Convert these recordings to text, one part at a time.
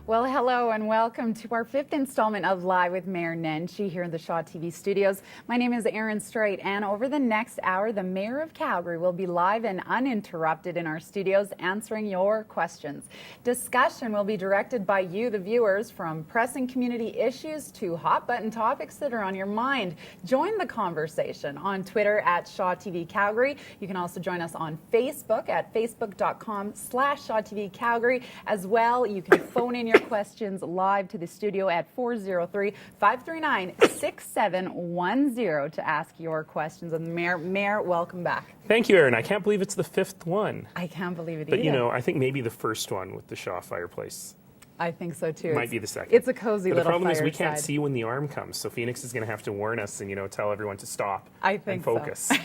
Well, hello and welcome to our fifth installment of Live with Mayor Nenshi here in the Shaw TV studios. My name is Erin Strate, and over the next hour, the Mayor of Calgary will be live and uninterrupted in our studios answering your questions. Discussion will be directed by you, the viewers, from pressing community issues to hot-button topics that are on your mind. Join the conversation on Twitter at Shaw TV Calgary. You can also join us on Facebook at facebook.com/Shaw TV Calgary. As well, you can phone in your questions live to the studio at 403-539-6710 to ask your questions of the Mayor. Mayor, welcome back. Thank you, Erin. I can't believe it's the fifth one. I can't believe it But, either. you know, I think maybe the first one with the Shaw fireplace I think so too. might be the second. It's a cozy but little the problem is we fireside. can't see when the arm comes, so Phoenix is going to have to warn us and, you know, tell everyone to stop and focus. So.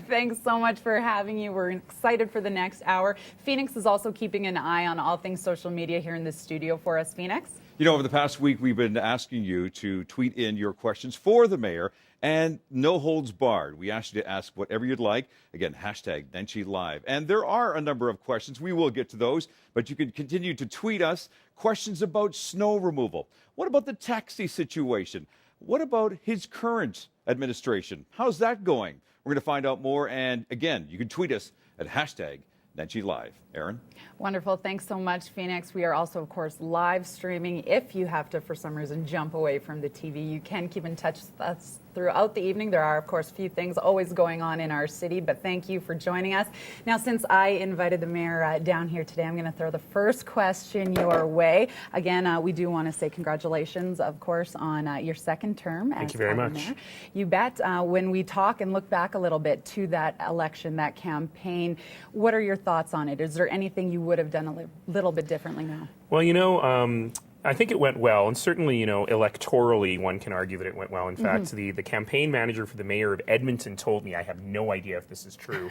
Thanks so much for having you. We're excited for the next hour. Phoenix is also keeping an eye on all things social media here in the studio for us. Phoenix? You know, over the past week, we've been asking you to tweet in your questions for the mayor, and no holds barred. We asked you to ask whatever you'd like. Again, hashtag Nenshi Live. And there are a number of questions. We will get to those, but you can continue to tweet us questions about snow removal. What about the taxi situation? What about his current administration? How's that going? We're going to find out more. And again, you can tweet us at hashtag Nenshi Live. Erin? Wonderful. Thanks so much, Phoenix. We are also, of course, live streaming. If you have to, for some reason, jump away from the TV, you can keep in touch with us throughout the evening. There are, of course, a few things always going on in our city, but thank you for joining us. Now, since I invited the mayor down here today, I'm going to throw the first question your way. Again, we do want to say congratulations, of course, on your second term. Thank you very much. Mayor. You bet. When we talk and look back a little bit to that election, that campaign, what are your thoughts on it? Is there anything you would have done a little bit differently now? Well, you know, I think it went well, and certainly, you know, electorally, one can argue that it went well. In fact, the campaign manager for the mayor of Edmonton told me, I have no idea if this is true,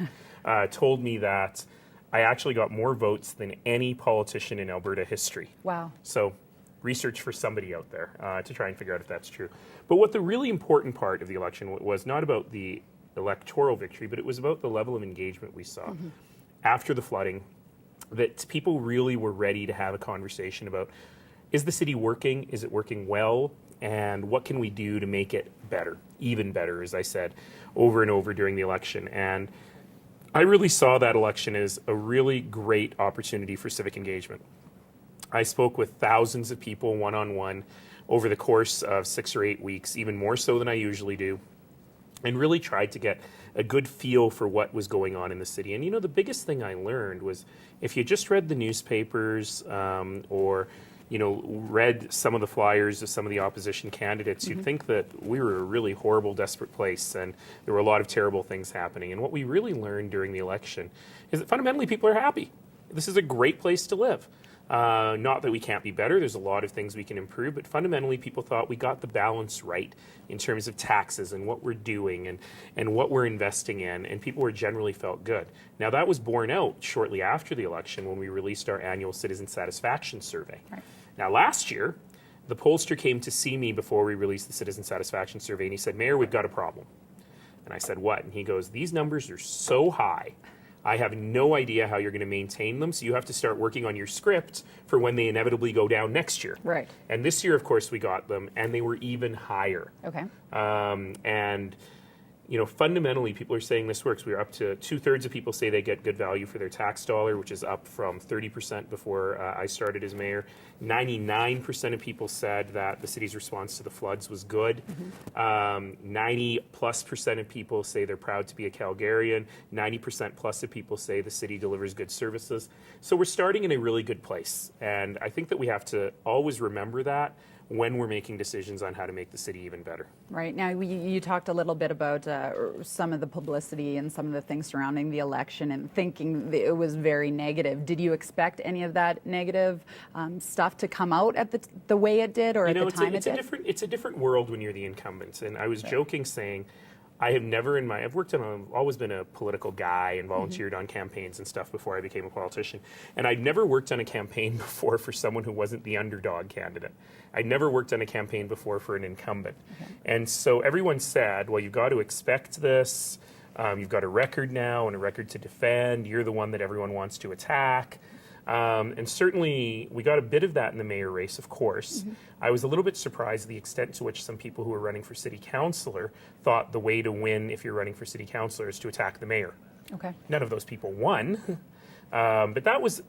told me that I actually got more votes than any politician in Alberta history. Wow. So, research for somebody out there to try and figure out if that's true. But what the really important part of the election was not about the electoral victory, but it was about the level of engagement we saw after the flooding, that people really were ready to have a conversation about, is the city working? Is it working well? And what can we do to make it better, even better, as I said, over and over during the election? And I really saw that election as a really great opportunity for civic engagement. I spoke with thousands of people one-on-one over the course of 6 or 8 weeks, even more so than I usually do, and really tried to get a good feel for what was going on in the city. And, you know, the biggest thing I learned was if you just read the newspapers or, you know, read some of the flyers of some of the opposition candidates, you'd think that we were a really horrible, desperate place and there were a lot of terrible things happening. And what we really learned during the election is that fundamentally people are happy. This is a great place to live. Not that we can't be better, there's a lot of things we can improve, but fundamentally people thought we got the balance right in terms of taxes and what we're doing and what we're investing in, and people were generally felt good. Now that was borne out shortly after the election when we released our annual citizen satisfaction survey. Right. Now last year, the pollster came to see me before we released the citizen satisfaction survey and he said, Mayor, we've got a problem. And I said, what? And he goes, these numbers are so high, I have no idea how you're going to maintain them, so you have to start working on your script for when they inevitably go down next year. Right. And this year, of course, we got them, and they were even higher. Okay. And, you know, fundamentally, people are saying this works. We're up to 2/3 of people say they get good value for their tax dollar, which is up from 30% before I started as mayor. 99% of people said that the city's response to the floods was good. 90+% of people say they're proud to be a Calgarian. 90% plus of people say the city delivers good services. So we're starting in a really good place. And I think that we have to always remember that when we're making decisions on how to make the city even better. Right. Now, you talked a little bit about some of the publicity and some of the things surrounding the election and thinking that it was very negative. Did you expect any of that negative stuff to come out at the way it did, or at the time it did? It's a different world when you're the incumbent. And I was joking saying, I've always been a political guy and volunteered on campaigns and stuff before I became a politician. And I'd never worked on a campaign before for someone who wasn't the underdog candidate. I'd never worked on a campaign before for an incumbent. Okay. And so everyone said, well, you've got to expect this. You've got a record now and a record to defend. You're the one that everyone wants to attack. And certainly we got a bit of that in the mayor race, of course. I was a little bit surprised the extent to which some people who were running for city councillor thought the way to win if you're running for city councillor is to attack the mayor. Okay. None of those people won. But that was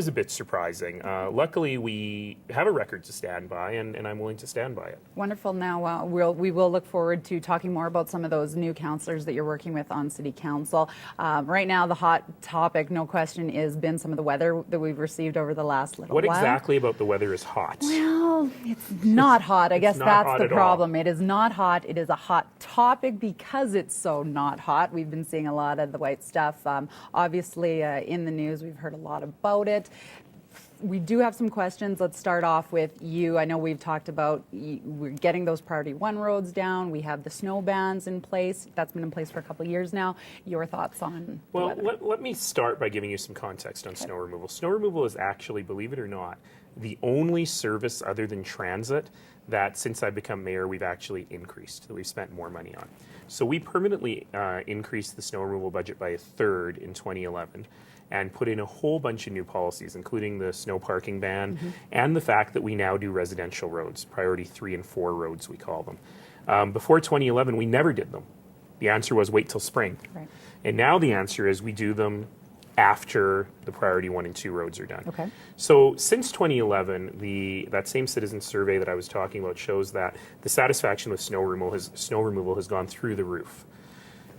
a bit surprising. Luckily, we have a record to stand by, and I'm willing to stand by it. Wonderful. Now, we will look forward to talking more about some of those new councillors that you're working with on City Council. Right now, the hot topic, no question, has been some of the weather that we've received over the last little while. What exactly about the weather is hot? Well, it's not hot. I guess not that's hot the at all. problem. It is not hot. It is a hot topic because it's so not hot. We've been seeing a lot of the white stuff. Obviously, in the news, we've heard a lot about it. We do have some questions. Let's start off with you. I know we've talked about we're getting those priority 1 roads down. We have the snow bans in place. That's been in place for a couple of years now. Your thoughts on the weather? Let me start by giving you some context on snow removal. Snow removal is actually, believe it or not, the only service other than transit that since I've become mayor we've actually increased, that we've spent more money on. So we permanently increased the snow removal budget by 1/3 in 2011 and put in a whole bunch of new policies, including the snow parking ban and the fact that we now do residential roads, priority 3 and 4 roads we call them. Before 2011, we never did them. The answer was wait till spring. Right. And now the answer is we do them after the priority 1 and 2 roads are done. Okay. So since 2011, that same citizen survey that I was talking about shows that the satisfaction with snow removal has gone through the roof.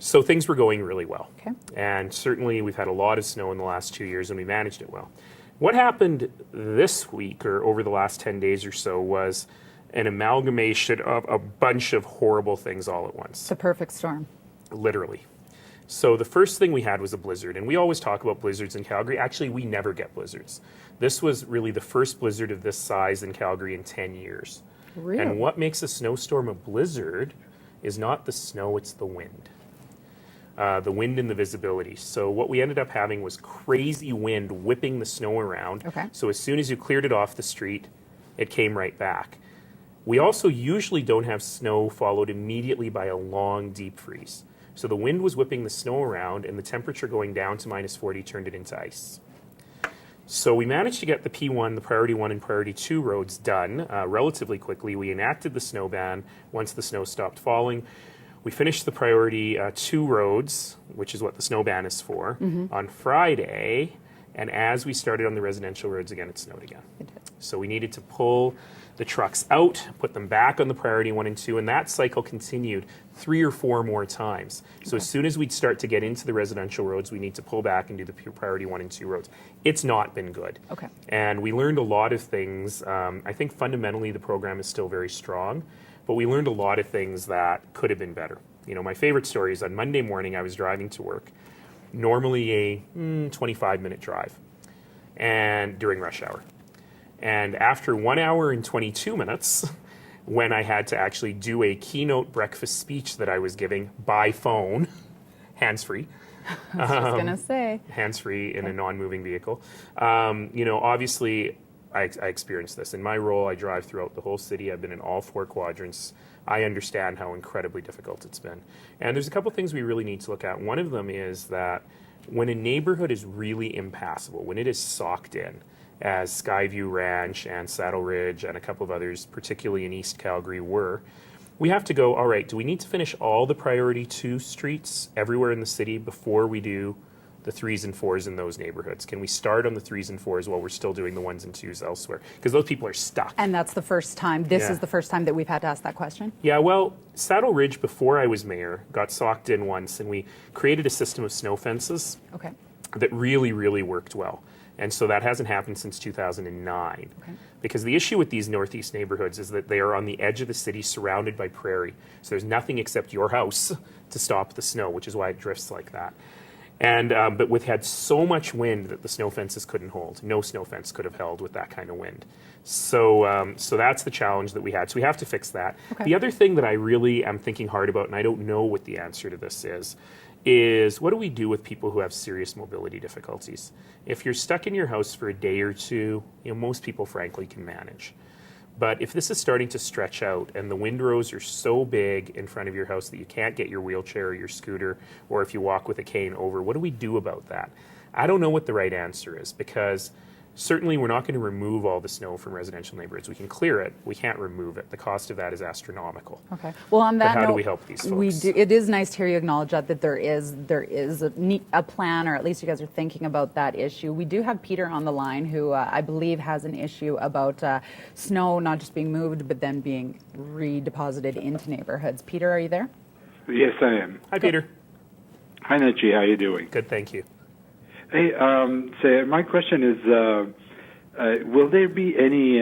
So things were going really well. Okay. And certainly we've had a lot of snow in the last 2 years and we managed it well. What happened this week or over the last 10 days or so was an amalgamation of a bunch of horrible things all at once. It's a perfect storm. Literally. So the first thing we had was a blizzard, and we always talk about blizzards in Calgary. Actually, we never get blizzards. This was really the first blizzard of this size in Calgary in 10 years. Really? And what makes a snowstorm a blizzard is not the snow, it's the wind. The wind and the visibility. So what we ended up having was crazy wind whipping the snow around. Okay. So as soon as you cleared it off the street, it came right back. We also usually don't have snow followed immediately by a long deep freeze. So the wind was whipping the snow around and the temperature going down to -40 turned it into ice. So we managed to get the P1, the priority 1 and priority 2 roads done relatively quickly. We enacted the snow ban once the snow stopped falling. We finished the priority 2 roads, which is what the snow ban is for, on Friday. And as we started on the residential roads again, it snowed again. So we needed to pull the trucks out, put them back on the priority 1 and 2, and that cycle continued 3 or 4 more times. So as soon as we'd start to get into the residential roads, we need to pull back and do the priority 1 and 2 roads. It's not been good. Okay. And we learned a lot of things. I think fundamentally the program is still very strong, but we learned a lot of things that could have been better. You know, my favorite story is on Monday morning I was driving to work, normally a 25-minute drive, and during rush hour. And after 1 hour and 22 minutes, when I had to actually do a keynote breakfast speech that I was giving by phone, hands-free. I was just going to say. Hands-free in a non-moving vehicle. You know, obviously, I experienced this. In my role, I drive throughout the whole city. I've been in all 4 quadrants. I understand how incredibly difficult it's been. And there's a couple things we really need to look at. One of them is that when a neighborhood is really impassable, when it is socked in, as Skyview Ranch and Saddle Ridge and a couple of others, particularly in East Calgary, were, we have to go, all right, do we need to finish all the priority 2 streets everywhere in the city before we do the 3s and 4s in those neighborhoods? Can we start on the 3s and 4s while we're still doing the 1s and 2s elsewhere? Because those people are stuck. And that's the first time, this Yeah. is the first time that we've had to ask that question? Yeah, well, Saddle Ridge, before I was mayor, got socked in once, and we created a system of snow fences Okay. that really, really worked well. And so that hasn't happened since 2009. Okay. Because the issue with these northeast neighborhoods is that they are on the edge of the city surrounded by prairie. So there's nothing except your house to stop the snow, which is why it drifts like that. And but we've had so much wind that the snow fences couldn't hold. No snow fence could have held with that kind of wind. So so that's the challenge that we had. So we have to fix that. Okay. The other thing that I really am thinking hard about, and I don't know what the answer to this is what do we do with people who have serious mobility difficulties? If you're stuck in your house for a day or two, you know, most people frankly can manage. But if this is starting to stretch out and the windrows are so big in front of your house that you can't get your wheelchair or your scooter, or if you walk with a cane over, what do we do about that? I don't know what the right answer is, because Certainly, we're not going to remove all the snow from residential neighborhoods. We can clear it. We can't remove it. The cost of that is astronomical. Okay. Well, on that But how note, do we help these folks? It is nice to hear you acknowledge that there is a plan, or at least you guys are thinking about that issue. We do have Peter on the line, who I believe has an issue about snow not just being moved, but then being redeposited into neighborhoods. Peter, are you there? Yes, I am. Hi, Peter. Hi, Nenshi. How you doing? Good, thank you. Hey, so my question is, will there be any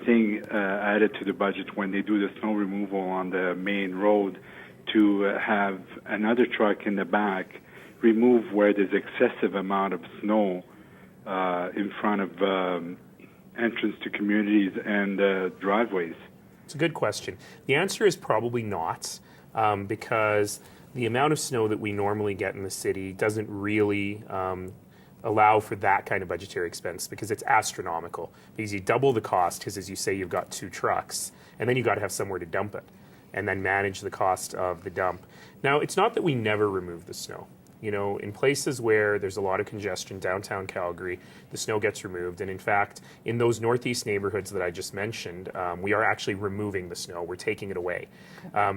thing added to the budget when they do the snow removal on the main road to have another truck in the back remove where there's excessive amount of snow in front of entrance to communities and driveways? It's a good question. The answer is probably not, because the amount of snow that we normally get in the city doesn't really allow for that kind of budgetary expense, because it's astronomical. Because you double the cost, because as you say, you've got 2 trucks, and then you've got to have somewhere to dump it, and then manage the cost of the dump. Now, it's not that we never remove the snow. You know, in places where there's a lot of congestion, downtown Calgary, the snow gets removed. And in fact, in those northeast neighborhoods that I just mentioned, we are actually removing the snow. We're taking it away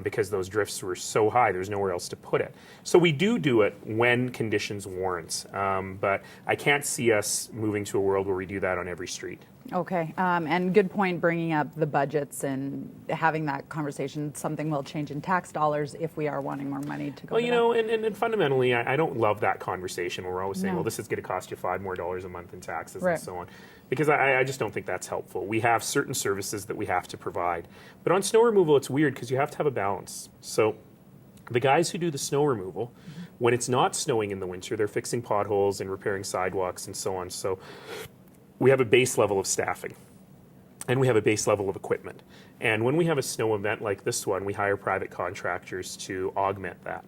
because those drifts were so high, there's nowhere else to put it. So we do it when conditions warrant. But I can't see us moving to a world where we do that on every street. Okay, and good point bringing up the budgets and having that conversation. Something will change in tax dollars if we are wanting more money to go. Well, you know, and fundamentally, I don't love that conversation where we're always saying, No. well, this is going to cost you $5 more a month in taxes Right. and so on, because I just don't think that's helpful. We have certain services that we have to provide. But on snow removal, it's weird because you have to have a balance. So the guys who do the snow removal, when it's not snowing in the winter, they're fixing potholes and repairing sidewalks and so on. So we have a base level of staffing, and we have a base level of equipment. And when we have a snow event like this one, we hire private contractors to augment that.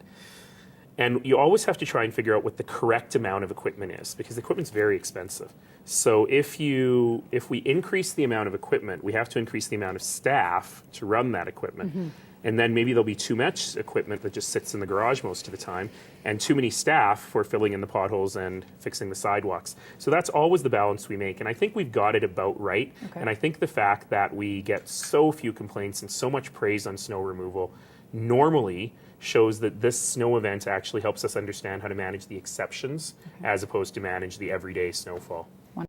And you always have to try and figure out what the correct amount of equipment is, because the equipment's very expensive. So if we increase the amount of equipment, we have to increase the amount of staff to run that equipment. And then maybe there'll be too much equipment that just sits in the garage most of the time, and too many staff for filling in the potholes and fixing the sidewalks. So that's always the balance we make, and I think we've got it about right. Okay. And I think the fact that we get so few complaints and so much praise on snow removal normally shows that this snow event actually helps us understand how to manage the exceptions as opposed to manage the everyday snowfall.